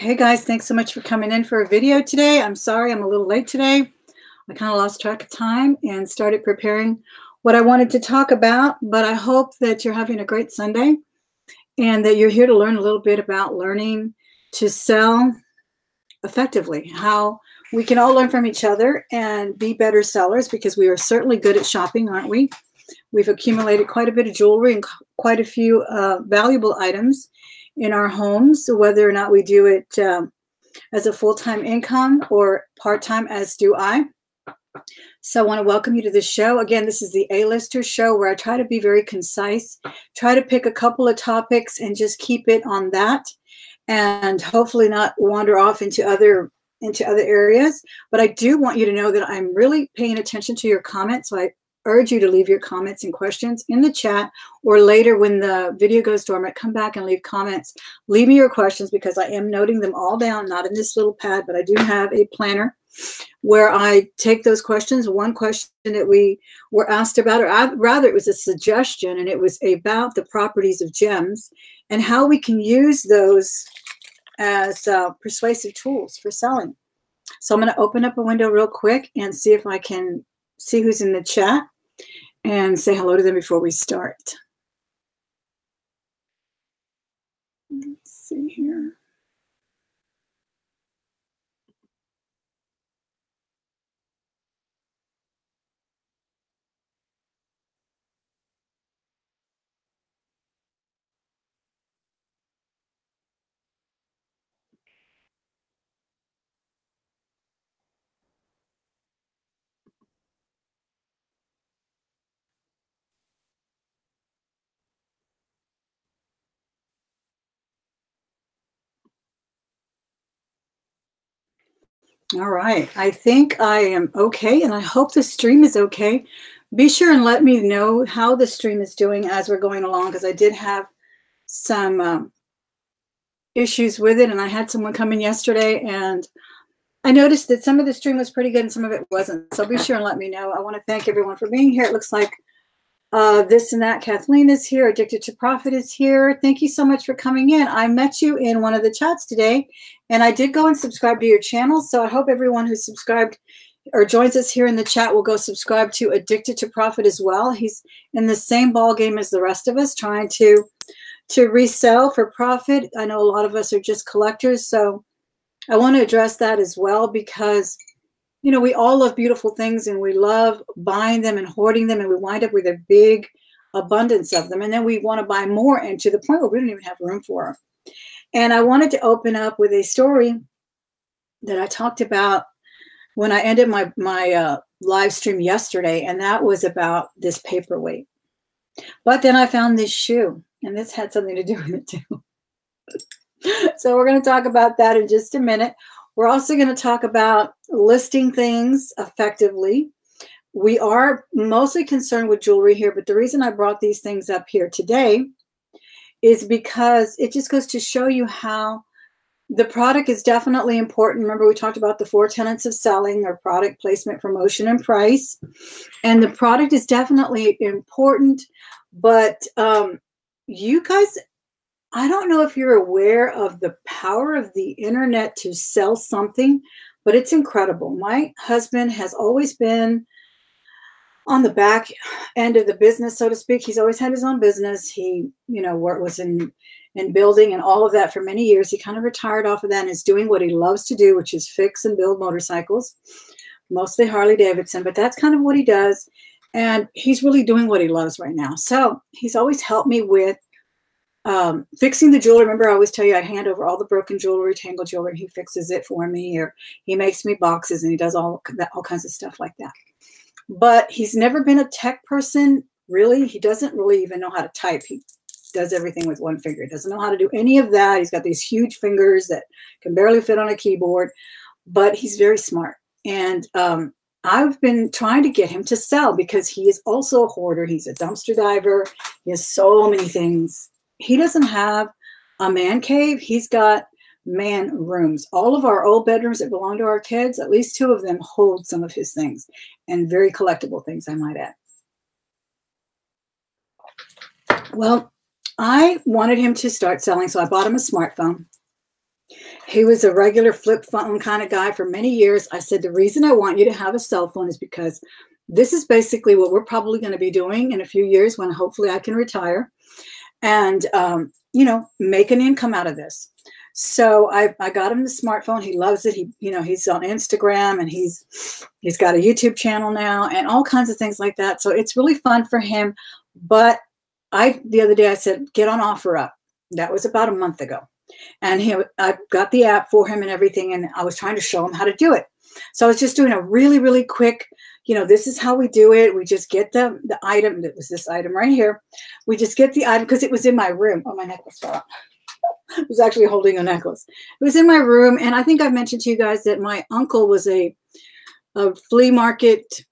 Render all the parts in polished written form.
Hey guys, thanks so much for coming in for a video today. I'm sorry I'm a little late today. I kind of lost track of time and started preparing what I wanted to talk about, but I hope that you're having a great Sunday and that you're here to learn a little bit about learning to sell effectively, how we can all learn from each other and be better sellers, because we are certainly good at shopping, aren't we? We've accumulated quite a bit of jewelry and quite a few valuable items in our homes, whether or not we do it as a full-time income or part-time, as do I. So I want to welcome you to this show. Again, this is the A-Lister show, where I try to be very concise, try to pick a couple of topics and just keep it on that, and hopefully not wander off into other areas. But I do want you to know that I'm really paying attention to your comments. So I urge you to leave your comments and questions in the chat, or later when the video goes dormant, come back and leave comments. Leave me your questions, because I am noting them all down, not in this little pad, but I do have a planner where I take those questions. One question that we were asked about, or rather it was a suggestion, and it was about the properties of gems and how we can use those as persuasive tools for selling. So I'm going to open up a window real quick and see if I can see who's in the chat and say hello to them before we start. Let's see here. All right, I think I am okay, and I hope the stream is okay. Be sure and let me know how the stream is doing as we're going along, because I did have some issues with it, and I had someone come in yesterday, and I noticed that some of the stream was pretty good and some of it wasn't. So be sure and let me know. I want to thank everyone for being here. It looks like this and that. Kathleen is here. Addicted to Profit is here. Thank you so much for coming in. I met you in one of the chats today, and I did go and subscribe to your channel. So I hope everyone who's subscribed or joins us here in the chat will go subscribe to Addicted to Profit as well. He's in the same ball game as the rest of us, trying to resell for profit. I know a lot of us are just collectors, so I want to address that as well, because you know, we all love beautiful things, and we love buying them and hoarding them, and we wind up with a big abundance of them. And then we want to buy more, and to the point where we don't even have room for them. And I wanted to open up with a story that I talked about when I ended my live stream yesterday, and that was about this paperweight. But then I found this shoe, and this had something to do with it too. So we're going to talk about that in just a minute. We're also going to talk about listing things effectively. We are mostly concerned with jewelry here, but the reason I brought these things up here today is because it just goes to show you how the product is definitely important. Remember, we talked about the 4 tenets of selling, or product, placement, promotion, and price. And the product is definitely important, but you guys, I don't know if you're aware of the power of the internet to sell something, but it's incredible. My husband has always been on the back end of the business, so to speak. He's always had his own business. He, you know, was in building and all of that for many years. He kind of retired off of that and is doing what he loves to do, which is fix and build motorcycles, mostly Harley Davidson, but that's kind of what he does. And he's really doing what he loves right now. So he's always helped me with fixing the jewelry. Remember, I always tell you I hand over all the broken jewelry, tangled jewelry. He fixes it for me, or he makes me boxes, and he does all kinds of stuff like that. But he's never been a tech person, really. He doesn't really even know how to type. He does everything with one finger. He doesn't know how to do any of that. He's got these huge fingers that can barely fit on a keyboard, but he's very smart. And I've been trying to get him to sell, because he is also a hoarder. He's a dumpster diver. He has so many things. He doesn't have a man cave. He's got man rooms. All of our old bedrooms that belong to our kids, at least 2 of them hold some of his things, and very collectible things, I might add. Well, I wanted him to start selling, so I bought him a smartphone. He was a regular flip phone kind of guy for many years. I said, the reason I want you to have a cell phone is because this is basically what we're probably going to be doing in a few years when hopefully I can retire and, you know, make an income out of this. So I got him the smartphone. He loves it. He's on Instagram and he's got a YouTube channel now and all kinds of things like that. So it's really fun for him. But the other day I said, get on OfferUp. That was about a month ago. And I got the app for him and everything. And I was trying to show him how to do it. So I was just doing a really, really quick, you know, this is how we do it. We just get the item. It was this item right here. We just get the item because it was in my room. Oh, my necklace fell out. I was actually holding a necklace. It was in my room. And I think I mentioned to you guys that my uncle was a flea market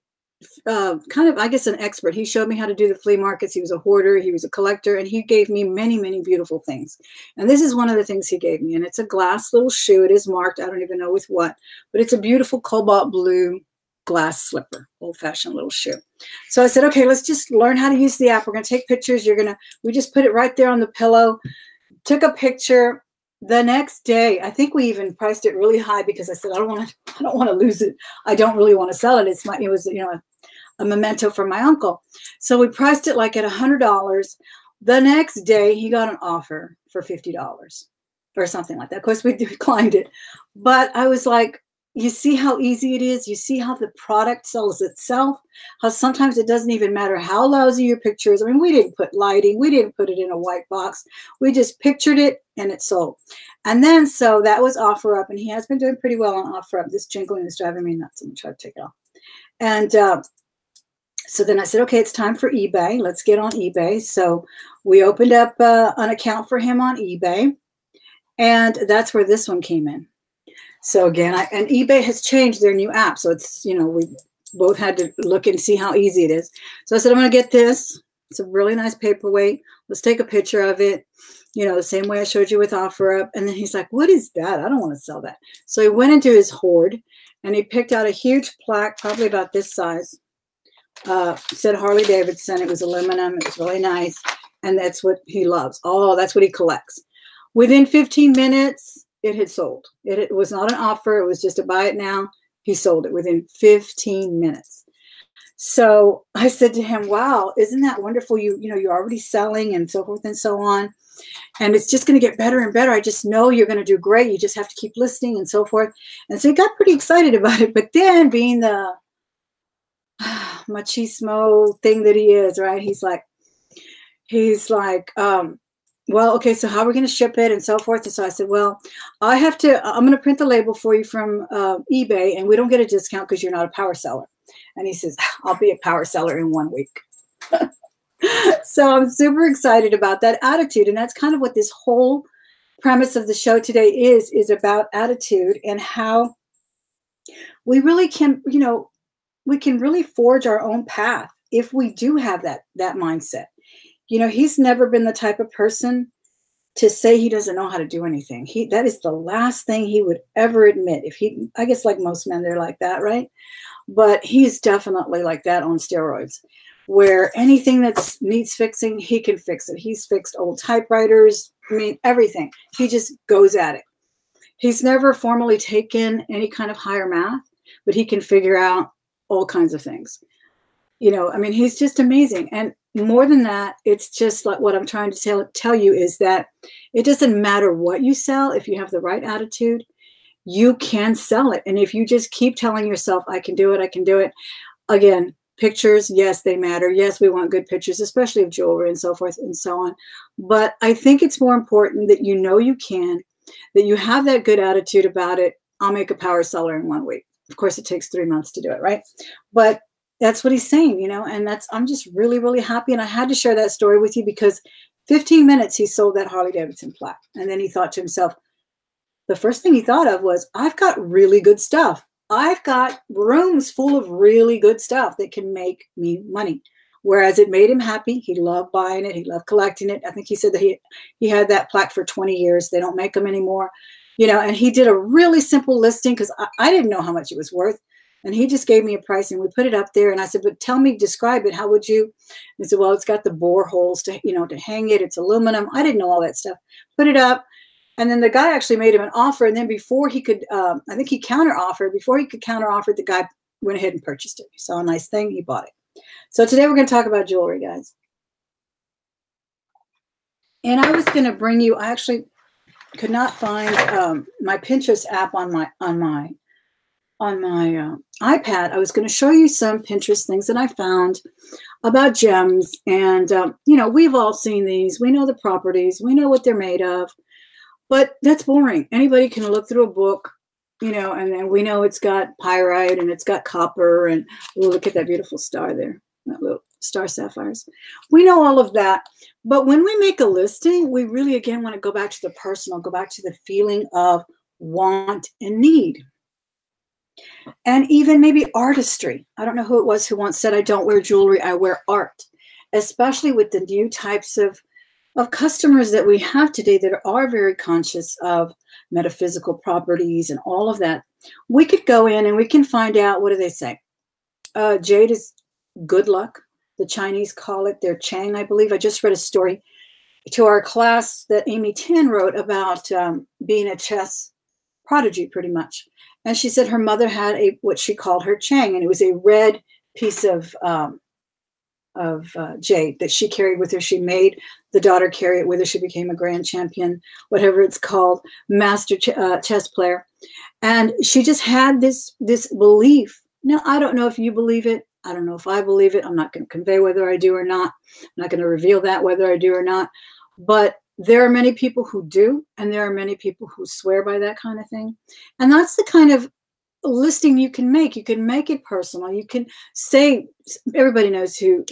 kind of, I guess, an expert. He showed me how to do the flea markets. He was a hoarder. He was a collector. And he gave me many, many beautiful things. And this is one of the things he gave me. And it's a glass little shoe. It is marked. I don't even know with what. But it's a beautiful cobalt blue glass slipper, old-fashioned little shoe. So I said, okay, let's just learn how to use the app. We're going to take pictures. We just put it right there on the pillow. Took a picture. The next day, I think we even priced it really high because I said, I don't want to lose it. I don't really want to sell it. It was, you know, a memento from my uncle. So we priced it like at $100. The next day, he got an offer for $50 or something like that. Of course, we declined it. But I was like, you see how easy it is? You see how the product sells itself? How sometimes it doesn't even matter how lousy your picture is. I mean, we didn't put lighting. We didn't put it in a white box. We just pictured it and it sold. And then, so that was OfferUp. And he has been doing pretty well on OfferUp. This jingling is driving me nuts. I'm going to try to take it off. And so then I said, okay, it's time for eBay. Let's get on eBay. So we opened up an account for him on eBay. And that's where this one came in. So again, and eBay has changed their new app. So it's, you know, we both had to look and see how easy it is. So I said, I'm going to get this. It's a really nice paperweight. Let's take a picture of it, you know, the same way I showed you with OfferUp. And then he's like, what is that? I don't want to sell that. So he went into his hoard and he picked out a huge plaque, probably about this size. Said Harley Davidson. It was aluminum. It was really nice. And that's what he loves. Oh, that's what he collects. Within 15 minutes, it had sold. It was not an offer. It was just a buy it now. He sold it within 15 minutes. So I said to him, wow, isn't that wonderful? You know, you're already selling and so forth and so on. And it's just going to get better and better. I just know you're going to do great. You just have to keep listing and so forth. And so he got pretty excited about it. But then being the machismo thing that he is, right? He's like, well, okay, so how are we going to ship it and so forth? And so I said, well, I'm going to print the label for you from eBay, and we don't get a discount because you're not a power seller. And he says, I'll be a power seller in 1 week. So I'm super excited about that attitude. And that's kind of what this whole premise of the show today is about attitude and how we really can, you know, we can really forge our own path if we do have that mindset. You know, he's never been the type of person to say he doesn't know how to do anything. That is the last thing he would ever admit. I guess like most men, they're like that, right? But he's definitely like that on steroids, where anything that needs fixing, he can fix it. He's fixed old typewriters. I mean, everything. He just goes at it. He's never formally taken any kind of higher math, but he can figure out all kinds of things. You know, I mean, he's just amazing. And more than that, it's just like what I'm trying to tell you is that it doesn't matter what you sell. If you have the right attitude, you can sell it. And if you just keep telling yourself, I can do it, I can do it. Again, pictures, yes, they matter. Yes, we want good pictures, especially of jewelry and so forth and so on. But I think it's more important that you know you can, that you have that good attitude about it. I'll make a power seller in 1 week. Of course, it takes 3 months to do it, right? But that's what he's saying, you know, and I'm just really, really happy. And I had to share that story with you because 15 minutes he sold that Harley Davidson plaque. And then he thought to himself, the first thing he thought of was, I've got really good stuff. I've got rooms full of really good stuff that can make me money. Whereas it made him happy. He loved buying it. He loved collecting it. I think he said that he had that plaque for 20 years. They don't make them anymore. You know, and he did a really simple listing because I didn't know how much it was worth. And he just gave me a price and we put it up there. And I said, but tell me, describe it. How would you? And he said, well, it's got the bore holes to hang it. It's aluminum. I didn't know all that stuff. Put it up. And then the guy actually made him an offer. And then before he could, I think he counter-offered. Before he could counter-offer, the guy went ahead and purchased it. He saw a nice thing, he bought it. So today we're going to talk about jewelry, guys. And I was going to bring you, I actually could not find my Pinterest app on my iPad. I was going to show you some Pinterest things that I found about gems. And, you know, we've all seen these. We know the properties. We know what they're made of. But that's boring. Anybody can look through a book, you know, and then we know it's got pyrite and it's got copper. And look at that beautiful star there, that little star sapphires. We know all of that. But when we make a listing, we really, again, want to go back to the personal, go back to the feeling of want and need. And even maybe artistry. I don't know who it was who once said, I don't wear jewelry, I wear art. Especially with the new types of customers that we have today that are very conscious of metaphysical properties and all of that. We could go in and we can find out, what do they say? Jade is good luck. The Chinese call it their Chang, I believe. I just read a story to our class that Amy Tan wrote about being a chess prodigy, pretty much. And she said her mother had what she called her Chang, and it was a red piece of jade that she carried with her. She made the daughter carry it with her. She became a grand champion, whatever it's called, master chess player. And she just had this belief. Now, I don't know if you believe it. I don't know if I believe it. I'm not going to convey whether I do or not. I'm not going to reveal that whether I do or not. But there are many people who do, and there are many people who swear by that kind of thing. And that's the kind of listing you can make. You can make it personal. You can say, everybody knows who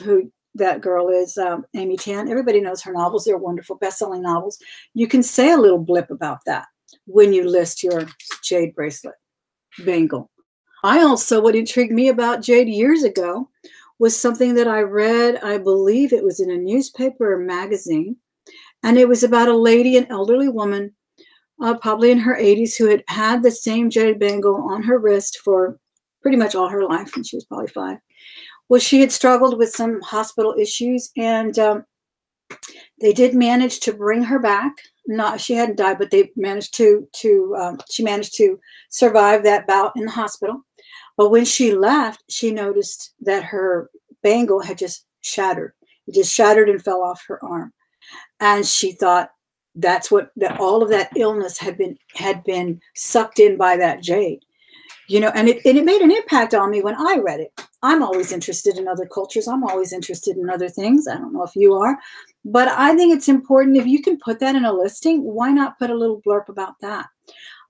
that girl is, Amy Tan. Everybody knows her novels. They're wonderful, best-selling novels. You can say a little blip about that when you list your jade bracelet, bangle. I also, what intrigued me about jade years ago was something that I read, I believe it was in a newspaper or magazine, and it was about a lady, an elderly woman, probably in her 80s, who had had the same jade bangle on her wrist for pretty much all her life, and she was probably 5. Well, she had struggled with some hospital issues, and they did manage to bring her back. Not, she hadn't died, but they managed she managed to survive that bout in the hospital. But when she left, she noticed that her bangle had just shattered. It just shattered and fell off her arm. And she thought that's that all of that illness had been sucked in by that jade. You know, and it made an impact on me when I read it. I'm always interested in other cultures. I'm always interested in other things. I don't know if you are, but I think it's important if you can put that in a listing, why not put a little blurb about that?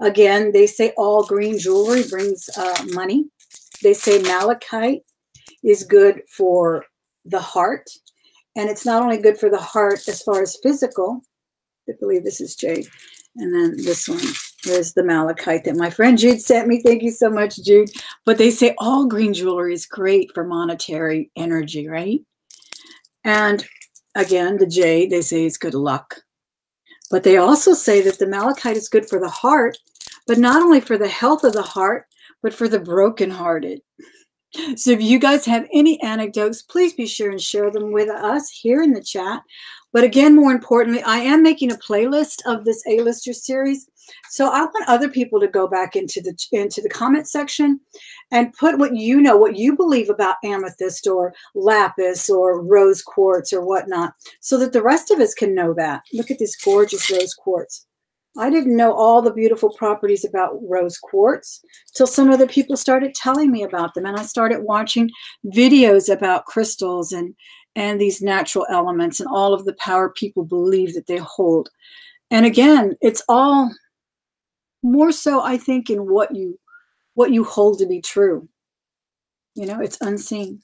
Again, they say all green jewelry brings money. They say malachite is good for the heart. And it's not only good for the heart as far as physical. I believe this is jade. And then this one is the malachite that my friend Jude sent me. Thank you so much, Jude. But they say all green jewelry is great for monetary energy, right? And again, the jade, they say is good luck. But they also say that the malachite is good for the heart, but not only for the health of the heart, but for the brokenhearted. So if you guys have any anecdotes, please be sure and share them with us here in the chat. But again, more importantly, I am making a playlist of this A-lister series. So I want other people to go back into the comment section and put what you know, what you believe about amethyst or lapis or rose quartz or whatnot, so that the rest of us can know that. Look at this gorgeous rose quartz. I didn't know all the beautiful properties about rose quartz till some other people started telling me about them. And I started watching videos about crystals and these natural elements and all of the power people believe that they hold. And again, it's all more so, I think, in what you hold to be true. You know, it's unseen.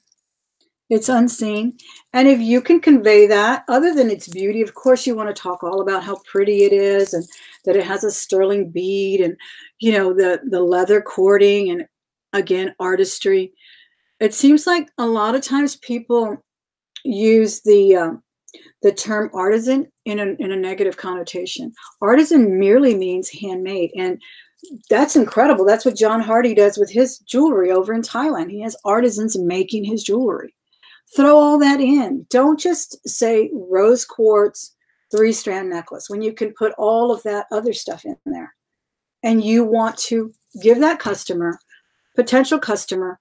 It's unseen. And if you can convey that, other than its beauty, of course, you want to talk all about how pretty it is and that it has a sterling bead and, you know, the leather cording and, again, artistry. It seems like a lot of times people use the term artisan in a negative connotation. Artisan merely means handmade, and that's incredible. That's what John Hardy does with his jewelry over in Thailand. He has artisans making his jewelry. Throw all that in. Don't just say rose quartz, 3-strand necklace when you can put all of that other stuff in there? And you want to give that customer, potential customer,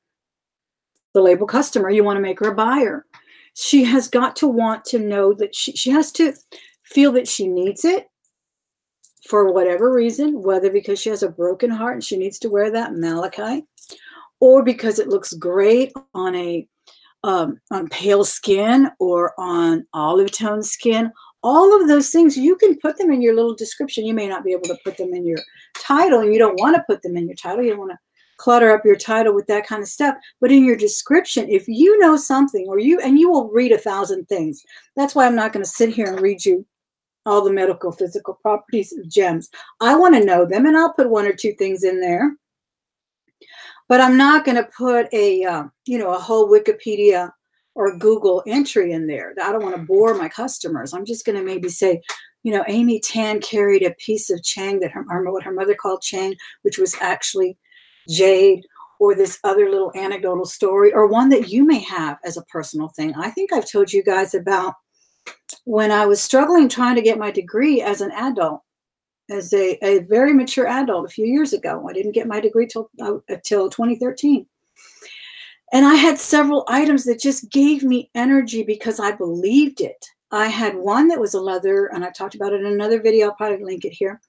the label customer, you want to make her a buyer. She has got to want to know that she has to feel that she needs it for whatever reason, whether because she has a broken heart and she needs to wear that malachite, or because it looks great on a on pale skin or on olive tone skin. All of those things, you can put them in your little description. You may not be able to put them in your title, and you don't want to put them in your title. You don't want to clutter up your title with that kind of stuff. But in your description, if you know something, or you will read 1,000 things. That's why I'm not going to sit here and read you all the medical physical properties of gems. I want to know them, and I'll put 1 or 2 things in there. But I'm not going to put a whole Wikipedia or Google entry in there. I don't want to bore my customers. I'm just going to maybe say, Amy Tan carried a piece of Chang that what her mother called Chang, which was actually jade, or this other little anecdotal story, or one that you may have as a personal thing. I think I've told you guys about when I was struggling trying to get my degree as an adult, as a very mature adult a few years ago. I didn't get my degree till 2013. And I had several items that just gave me energy because I believed it. I had one that was a leather, and I talked about it in another video. I'll probably link it here.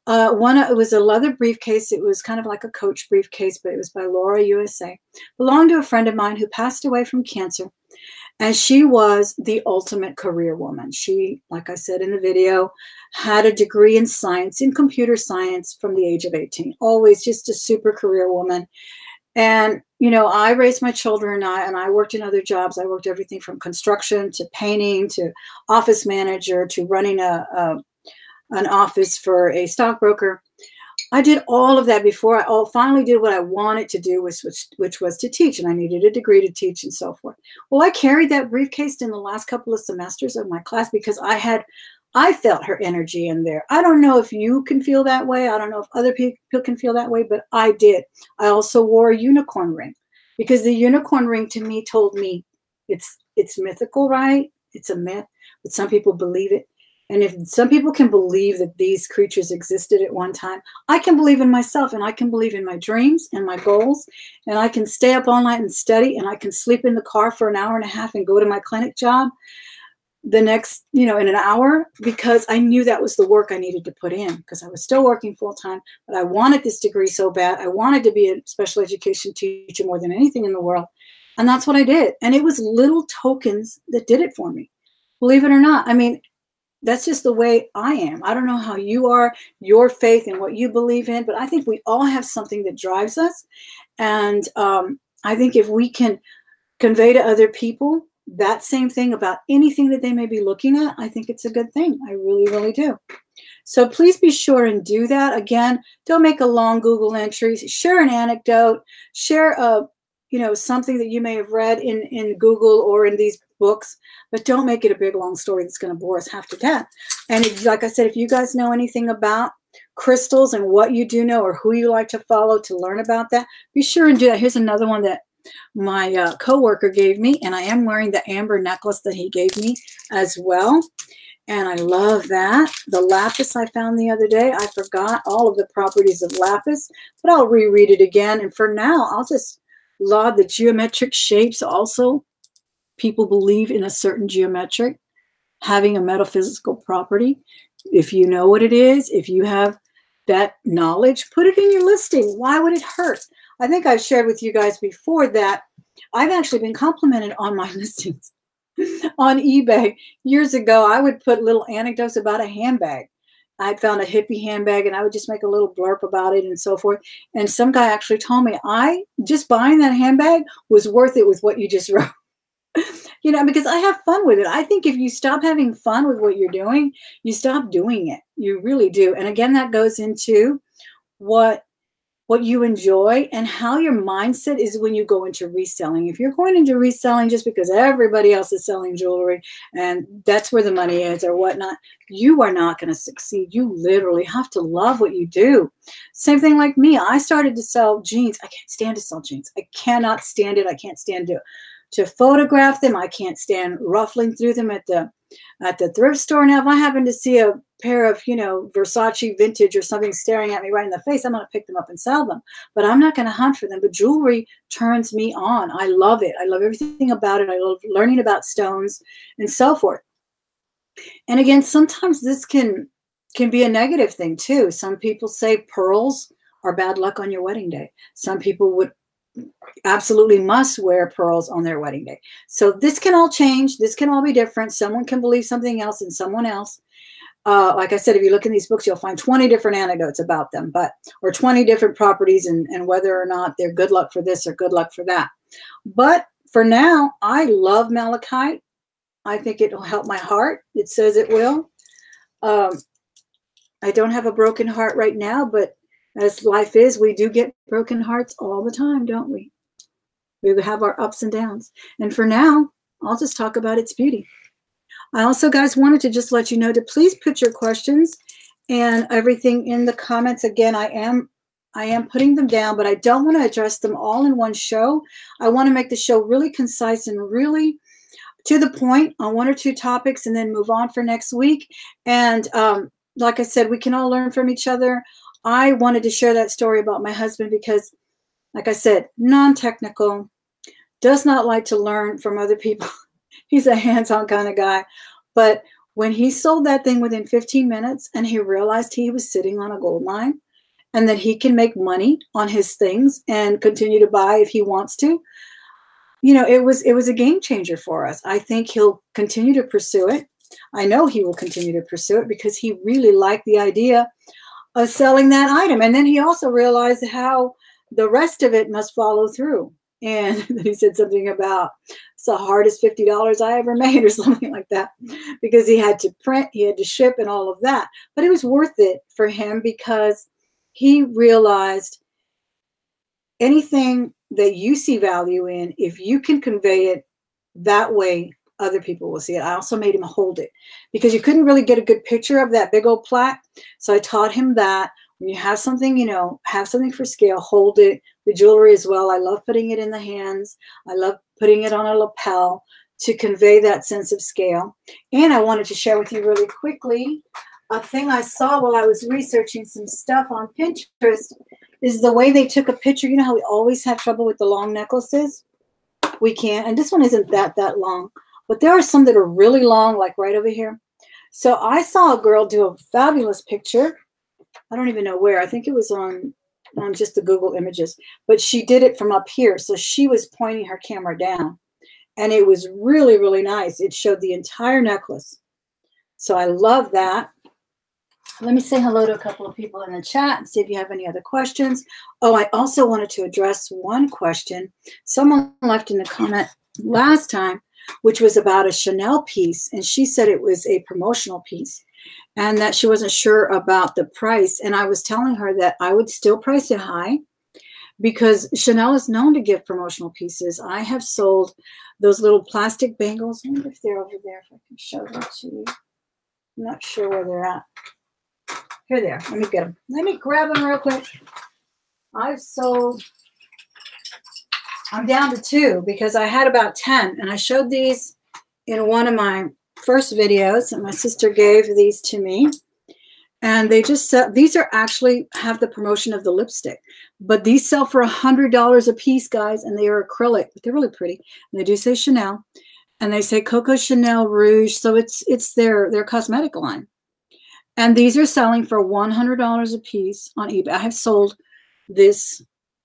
It was a leather briefcase. It was kind of like a Coach briefcase, but it was by Laura USA. Belonged to a friend of mine who passed away from cancer. And she was the ultimate career woman. She, like I said in the video, had a degree in science, in computer science, from the age of 18. Always just a super career woman. And, I raised my children, and I worked in other jobs. I worked everything from construction to painting to office manager to running an office for a stockbroker. I did all of that before I finally did what I wanted to do, which was to teach, and I needed a degree to teach and so forth. Well, I carried that briefcase in the last couple of semesters of my class because I felt her energy in there. I don't know if you can feel that way. I don't know if other people can feel that way, but I did. I also wore a unicorn ring because the unicorn ring to me told me it's mythical, right? It's a myth, but some people believe it. And if some people can believe that these creatures existed at one time, I can believe in myself, and I can believe in my dreams and my goals, and I can stay up all night and study, and I can sleep in the car for an hour and a half and go to my clinic job the next, in an hour, because I knew that was the work I needed to put in, because I was still working full time, but I wanted this degree so bad. I wanted to be a special education teacher more than anything in the world. And that's what I did. And it was little tokens that did it for me. Believe it or not. I mean, that's just the way I am. I don't know how you are, your faith and what you believe in, but I think we all have something that drives us. And I think if we can convey to other people that same thing about anything that they may be looking at, I think it's a good thing. I really, really do. So please be sure and do that. Again, don't make a long Google entry. Share an anecdote. Share something that you may have read in Google or in these books, but don't make it a big long story that's going to bore us half to death. And like I said, if you guys know anything about crystals and what you do know or who you like to follow to learn about that, be sure and do that. Here's another one that my coworker gave me, and I am wearing the amber necklace that he gave me as well. And I love that. The lapis I found the other day, I forgot all of the properties of lapis, but I'll reread it again. And for now, I'll just laud the geometric shapes also. People believe in a certain geometric having a metaphysical property. If you know what it is, if you have that knowledge, put it in your listing. Why would it hurt? I think I've shared with you guys before that I've actually been complimented on my listings on eBay. Years ago, I would put little anecdotes about a handbag. I'd found a hippie handbag, and I would just make a little blurb about it and so forth. And some guy actually told me, just buying that handbag was worth it with what you just wrote. Because I have fun with it. I think if you stop having fun with what you're doing, you stop doing it. You really do. And again, that goes into what you enjoy and how your mindset is when you go into reselling. If you're going into reselling just because everybody else is selling jewelry and that's where the money is or whatnot, you are not going to succeed. You literally have to love what you do. Same thing like me. I started to sell jeans. I can't stand to sell jeans. I cannot stand it. I can't stand to to photograph them. I can't stand ruffling through them at the thrift store. Now, if I happen to see a pair of, you know, Versace vintage or something staring at me right in the face, I'm going to pick them up and sell them. But I'm not going to hunt for them. But jewelry turns me on. I love it. I love everything about it. I love learning about stones and so forth. And again, sometimes this can be a negative thing too. Some people say pearls are bad luck on your wedding day. Some people would absolutely must wear pearls on their wedding day. So this can all change. This can all be different. Someone can believe something else and someone else. Like I said, if you look in these books, you'll find 20 different anecdotes about them, or 20 different properties and whether or not they're good luck for this or good luck for that. But for now, I love malachite. I think it will help my heart. It says it will. I don't have a broken heart right now, but as life is, we do get broken hearts all the time, don't we? We have our ups and downs. And for now, I'll just talk about its beauty. I also, guys, wanted to just let you know to please put your questions and everything in the comments. Again, I am putting them down, but I don't want to address them all in one show. I want to make the show really concise and really to the point on one or two topics and then move on for next week. And like I said, we can all learn from each other. I wanted to share that story about my husband because, like I said, non-technical, does not like to learn from other people. He's a hands-on kind of guy. But when he sold that thing within 15 minutes and he realized he was sitting on a gold mine and that he can make money on his things and continue to buy if he wants to, you know, it was a game changer for us. I think he'll continue to pursue it. I know he will continue to pursue it because he really liked the idea of selling that item. And then he also realized how the rest of it must follow through. And then he said something about it's the hardest $50 I ever made or something like that, because he had to print, he had to ship and all of that. But it was worth it for him because he realized anything that you see value in, if you can convey it that way, other people will see it. I also made him hold it because you couldn't really get a good picture of that big old plaque. So I taught him that when you have something, you know, have something for scale, hold it. The jewelry as well. I love putting it in the hands. I love putting it on a lapel to convey that sense of scale. And I wanted to share with you really quickly a thing I saw while I was researching some stuff on Pinterest is the way they took a picture. You know how we always have trouble with the long necklaces? We can't. And this one isn't that long. But there are some that are really long, like right over here. So I saw a girl do a fabulous picture. I don't even know where. I think it was on just the Google images. But she did it from up here. So she was pointing her camera down. And it was really, really nice. It showed the entire necklace. So I love that. Let me say hello to a couple of people in the chat and see if you have any other questions. Oh, I also wanted to address one question someone left in the comment last time, which was about a Chanel piece. And she said it was a promotional piece and that she wasn't sure about the price. And I was telling her that I would still price it high because Chanel is known to give promotional pieces. I have sold those little plastic bangles. I wonder if they're over there, if I can show them to you. I'm not sure where they're at. Here they are. Let me get them. Let me grab them real quick. I've sold, I'm down to 2 because I had about 10. And I showed these in one of my first videos. And my sister gave these to me. And they just sell, these are actually have the promotion of the lipstick. But these sell for $100 a piece, guys. And they are acrylic. But they're really pretty. And they do say Chanel. And they say Coco Chanel Rouge. So it's their cosmetic line. And these are selling for $100 a piece on eBay. I have sold this.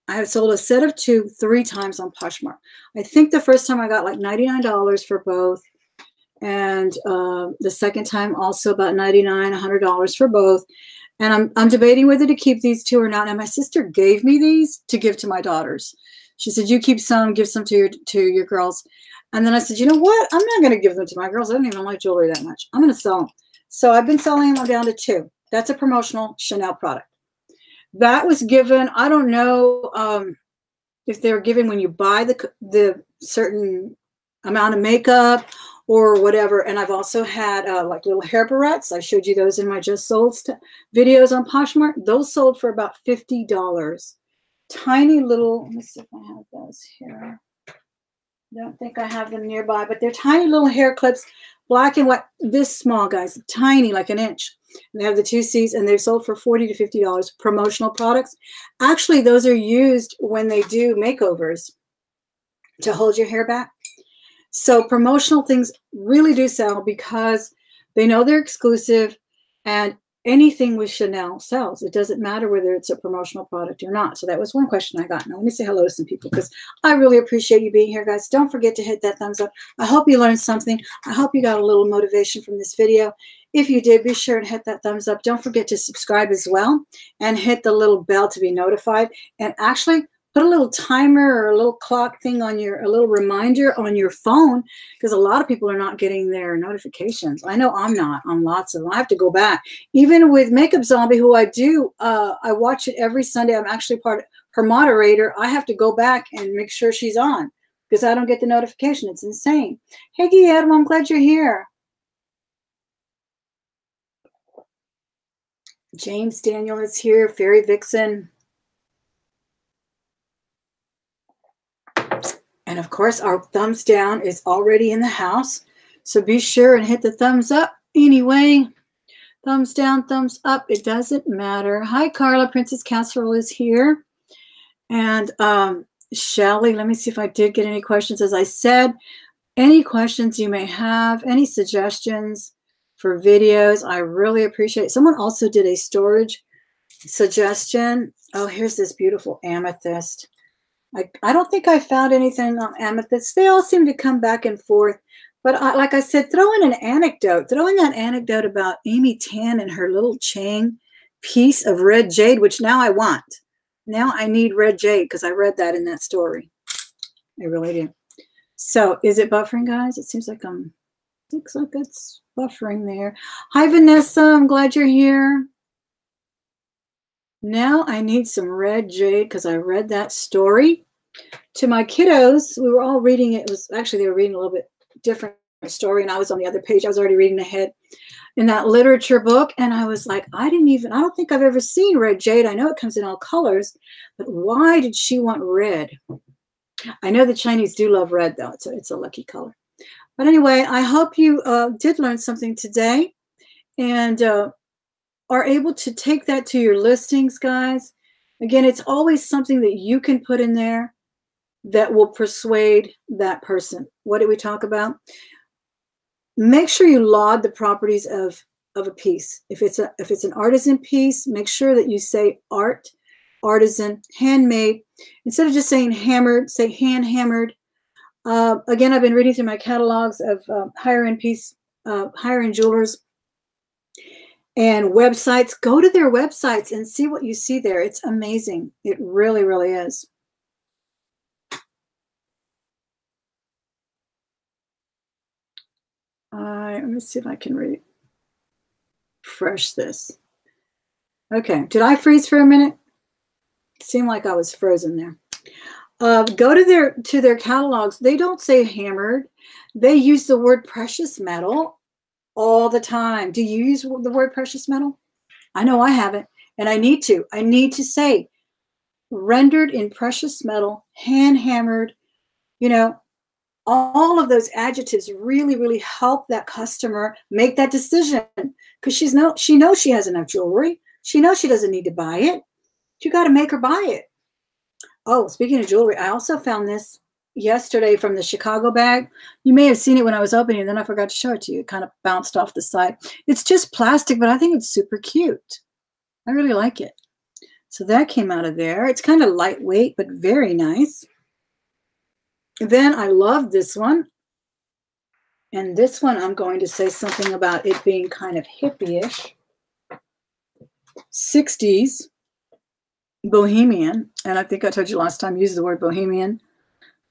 I have sold a set of 2 3 times on Poshmark. I think the first time I got like $99 for both. And the second time also about $99, $100 for both. And I'm debating whether to keep these 2 or not. And my sister gave me these to give to my daughters. She said, you keep some, give some to your girls. And then I said, you know what? I'm not going to give them to my girls. I don't even like jewelry that much. I'm going to sell them. So I've been selling them down to 2. That's a promotional Chanel product. That was given, I don't know if they were given when you buy the certain amount of makeup or whatever. And I've also had like little hair barrettes. I showed you those in my Just Sold videos on Poshmark. Those sold for about $50. Tiny little, let me see if I have those here. Don't think I have them nearby, but they're tiny little hair clips, black and white, this small, guys, tiny, like an inch. And they have the 2 C's, and they're sold for $40 to $50. Promotional products. Actually, those are used when they do makeovers to hold your hair back. So promotional things really do sell because they know they're exclusive, and anything with Chanel sells. It doesn't matter whether it's a promotional product or not. So that was one question I got. Now let me say hello to some people because I really appreciate you being here, guys. Don't forget to hit that thumbs up. I hope you learned something. I hope you got a little motivation from this video. If you did, be sure to hit that thumbs up. Don't forget to subscribe as well and hit the little bell to be notified. And actually put a little timer or a little clock thing on a little reminder on your phone, because a lot of people are not getting their notifications. I know I'm not on lots of them. I have to go back. Even with Makeup Zombie, who I do, I watch it every Sunday. I'm actually her moderator. I have to go back and make sure she's on because I don't get the notification. It's insane. Hey, Guillermo, I'm glad you're here. James Daniel is here. Fairy Vixen. And of course, our thumbs down is already in the house. So be sure and hit the thumbs up anyway. Thumbs down, thumbs up. It doesn't matter. Hi, Carla. Princess Casserole is here. And Shelly, let me see if I did get any questions. As I said, any questions you may have, any suggestions for videos, I really appreciate it. Someone also did a storage suggestion. Oh, here's this beautiful amethyst. I don't think I found anything on amethyst. They all seem to come back and forth. But like I said, throw in an anecdote. Throw in that anecdote about Amy Tan and her little chain piece of red jade, which now I want. Now I need red jade because I read that in that story. I really do. So is it buffering, guys? It seems like looks like it's buffering there. Hi, Vanessa. I'm glad you're here. Now I need some red jade because I read that story. To my kiddos, we were all reading it. It was actually, they were reading a little bit different story, and I was on the other page. I was already reading ahead in that literature book, and I was like, I don't think I've ever seen red jade. I know it comes in all colors, but why did she want red? I know the Chinese do love red, though. It's a lucky color. But anyway, I hope you did learn something today and are able to take that to your listings, guys. Again, it's always something that you can put in there that will persuade that person. What did we talk about? Make sure you log the properties of a piece. If it's an artisan piece, make sure that you say art, artisan, handmade. Instead of just saying hammered, say hand hammered. Again, I've been reading through my catalogs of higher end jewelers and websites. Go to their websites and see what you see there. It's amazing. It really, really is. Let me see if I can refresh this. Okay, did I freeze for a minute? It seemed like I was frozen there. Go to their catalogs. They don't say hammered. They use the word precious metal all the time. Do you use the word precious metal? I know I haven't, and I need to. I need to say rendered in precious metal, hand hammered, you know, all of those adjectives really, really help that customer make that decision because she knows she has enough jewelry. She knows she doesn't need to buy it. You got to make her buy it. Oh, speaking of jewelry, I also found this yesterday from the Chicago bag. You may have seen it when I was opening, and then I forgot to show it to you. It kind of bounced off the side. It's just plastic, but I think it's super cute. I really like it. So that came out of there. It's kind of lightweight, but very nice. Then I love this one. And this one, I'm going to say something about it being kind of hippie-ish. 60s bohemian. And I think I told you last time, use the word bohemian.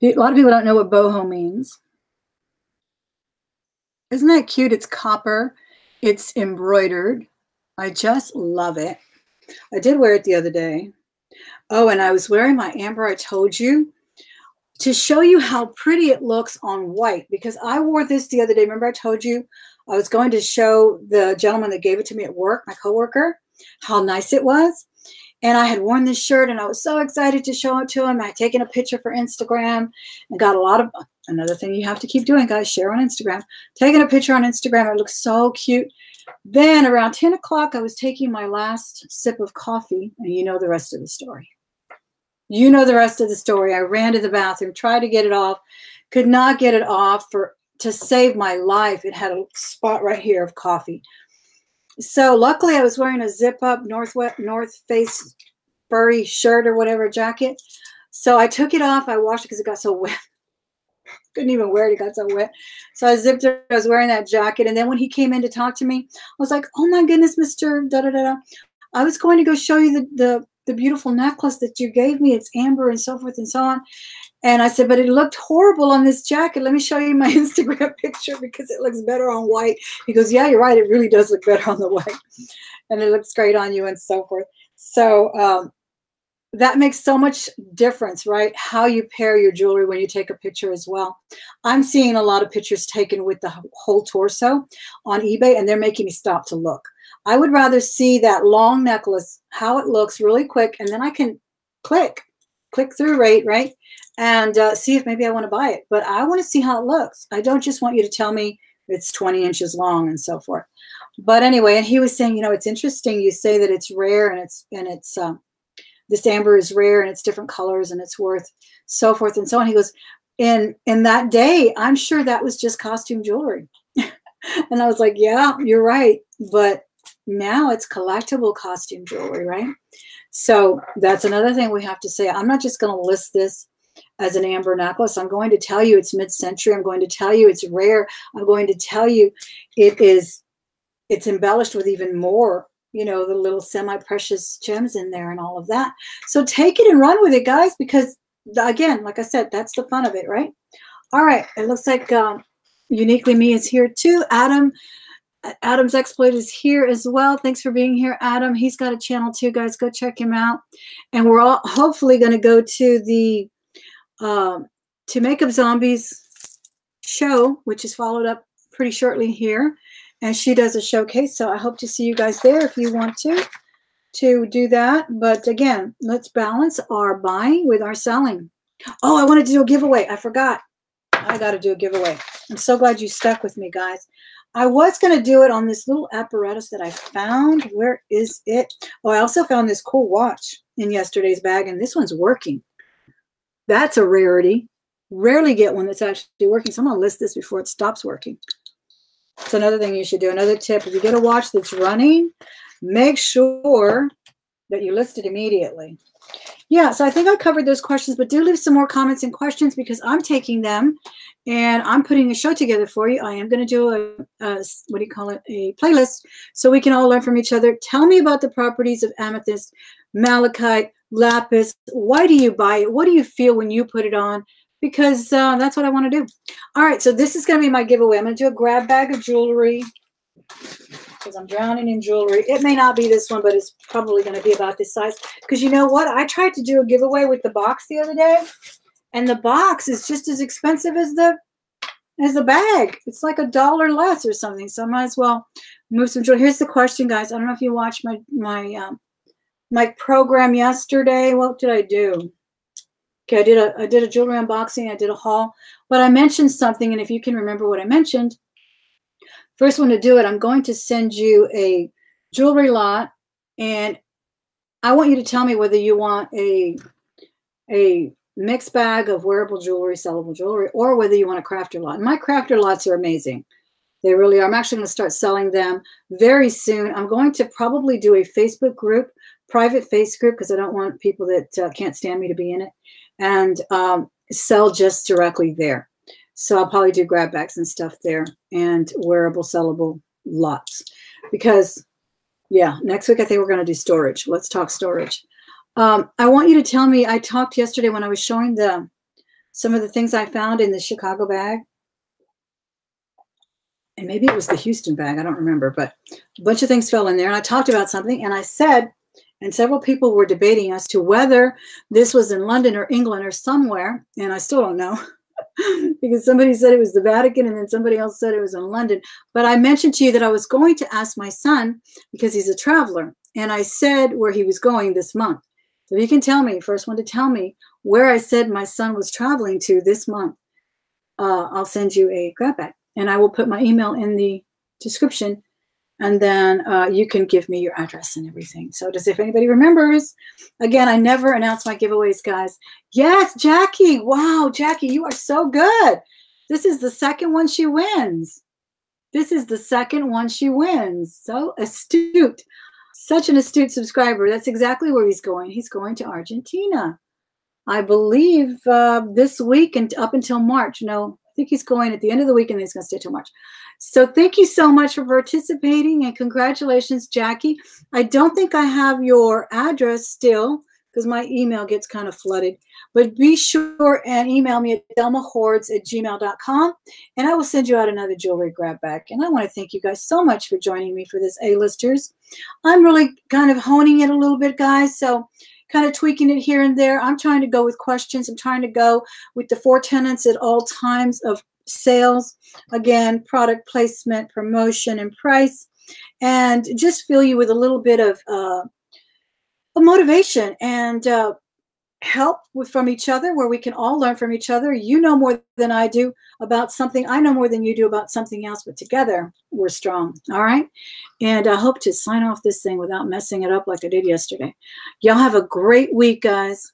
A lot of people don't know what boho means. Isn't that cute? It's copper. It's embroidered. I just love it. I did wear it the other day. Oh, and I was wearing my amber, I told you, to show you how pretty it looks on white, because I wore this the other day. Remember I told you I was going to show the gentleman that gave it to me at work, my coworker, how nice it was. And I had worn this shirt and I was so excited to show it to him. I had taken a picture for Instagram and got a lot of Another thing you have to keep doing, guys, share on Instagram. Taking a picture on Instagram, it looks so cute. Then around 10 o'clock, I was taking my last sip of coffee, and you know the rest of the story. You know the rest of the story. I ran to the bathroom, tried to get it off, could not get it off to save my life. It had a spot right here of coffee. So luckily I was wearing a zip-up North Face furry shirt or whatever, jacket. So I took it off. I washed it because it got so wet. Couldn't even wear it. It got so wet. So I zipped it. I was wearing that jacket. And then when he came in to talk to me, I was like, oh my goodness, Mr. Da-da-da-da. I was going to go show you the beautiful necklace that you gave me. It's amber and so forth and so on. And I said, but it looked horrible on this jacket. Let me show you my Instagram picture because it looks better on white. He goes, yeah, you're right. It really does look better on the white. And it looks great on you and so forth. So that makes so much difference, right? How you pair your jewelry when you take a picture as well. I'm seeing a lot of pictures taken with the whole torso on eBay, and they're making me stop to look. I would rather see that long necklace, how it looks really quick, and then I can click through rate, right? And see if maybe I want to buy it. But I want to see how it looks. I don't just want you to tell me it's 20 inches long and so forth. But anyway, and he was saying, you know, it's interesting. You say that it's rare and it's this amber is rare and it's different colors and it's worth so forth and so on. He goes, in that day, I'm sure that was just costume jewelry. And I was like, yeah, you're right. But now it's collectible costume jewelry, right? So that's another thing we have to say. I'm not just going to list this as an amber necklace. I'm going to tell you it's mid-century. I'm going to tell you it's rare. I'm going to tell you it's embellished with even more, you know, the little semi-precious gems in there and all of that. So take it and run with it, guys, because again, like I said, that's the fun of it, right? All right. It looks like Uniquely Me is here too. Adam's Exploit is here as well. Thanks for being here, Adam. He's got a channel too, guys. Go check him out. And we're all hopefully going to go to the To Makeup Zombies show, which is followed up pretty shortly here. And she does a showcase. So I hope to see you guys there if you want to do that. But again, let's balance our buying with our selling. Oh, I wanted to do a giveaway. I forgot. I got to do a giveaway. I'm so glad you stuck with me, guys. I was going to do it on this little apparatus that I found. Where is it? Oh, I also found this cool watch in yesterday's bag, and this one's working. That's a rarity. Rarely get one that's actually working. So I'm going to list this before it stops working. It's another thing you should do. Another tip, if you get a watch that's running, make sure that you list it immediately. Yeah, so I think I covered those questions, but do leave some more comments and questions because I'm taking them and I'm putting a show together for you. I am going to do a what do you call it, a playlist so we can all learn from each other. Tell me about the properties of amethyst, malachite, lapis. Why do you buy it? What do you feel when you put it on? Because that's what I want to do. All right, so this is going to be my giveaway. I'm going to do a grab bag of jewelry because I'm drowning in jewelry. It may not be this one, but it's probably going to be about this size. Because you know what? I tried to do a giveaway with the box the other day, and the box is just as expensive as the bag. It's like $1 less or something. So I might as well move some jewelry. Here's the question, guys. I don't know if you watched my program yesterday. What did I do? Okay, I did a jewelry unboxing. I did a haul, but I mentioned something, and if you can remember what I mentioned, first one to do it, I'm going to send you a jewelry lot, and I want you to tell me whether you want a mixed bag of wearable jewelry, sellable jewelry, or whether you want a crafter lot. And my crafter lots are amazing. They really are. I'm actually going to start selling them very soon. I'm going to probably do a Facebook group, private face group, because I don't want people that can't stand me to be in it, and sell just directly there. So I'll probably do grab bags and stuff there and wearable, sellable lots. Because, yeah, next week I think we're going to do storage. Let's talk storage. I want you to tell me, I talked yesterday when I was showing some of the things I found in the Chicago bag. And maybe it was the Houston bag. I don't remember. But a bunch of things fell in there. And I talked about something. And I said, and several people were debating as to whether this was in London or England or somewhere. And I still don't know. Because somebody said it was the Vatican and then somebody else said it was in London. But I mentioned to you that I was going to ask my son because he's a traveler. And I said where he was going this month. So you can tell me, first one to tell me where I said my son was traveling to this month. I'll send you a grab bag. And I will put my email in the description. And then you can give me your address and everything. So does if anybody remembers, again, I never announce my giveaways, guys. Yes, Jackie. Wow, Jackie, you are so good. This is the second one she wins. This is the second one she wins. So astute. Such an astute subscriber. That's exactly where he's going. He's going to Argentina, I believe, this week and up until March. No, I think he's going at the end of the week and then he's going to stay till March. So thank you so much for participating and congratulations, Jackie. I don't think I have your address still because my email gets kind of flooded, but be sure and email me at delmahordes@gmail.com and I will send you out another jewelry grab bag. And I want to thank you guys so much for joining me for this A-listers. I'm really kind of honing it a little bit, guys. So kind of tweaking it here and there. I'm trying to go with questions. I'm trying to go with the 4 tenets at all times of sales. Again, product placement, promotion, and price. And just fill you with a little bit of motivation and help from each other where we can all learn from each other. You know more than I do about something. I know more than you do about something else, but together we're strong. All right. And I hope to sign off this thing without messing it up like I did yesterday. Y'all have a great week, guys.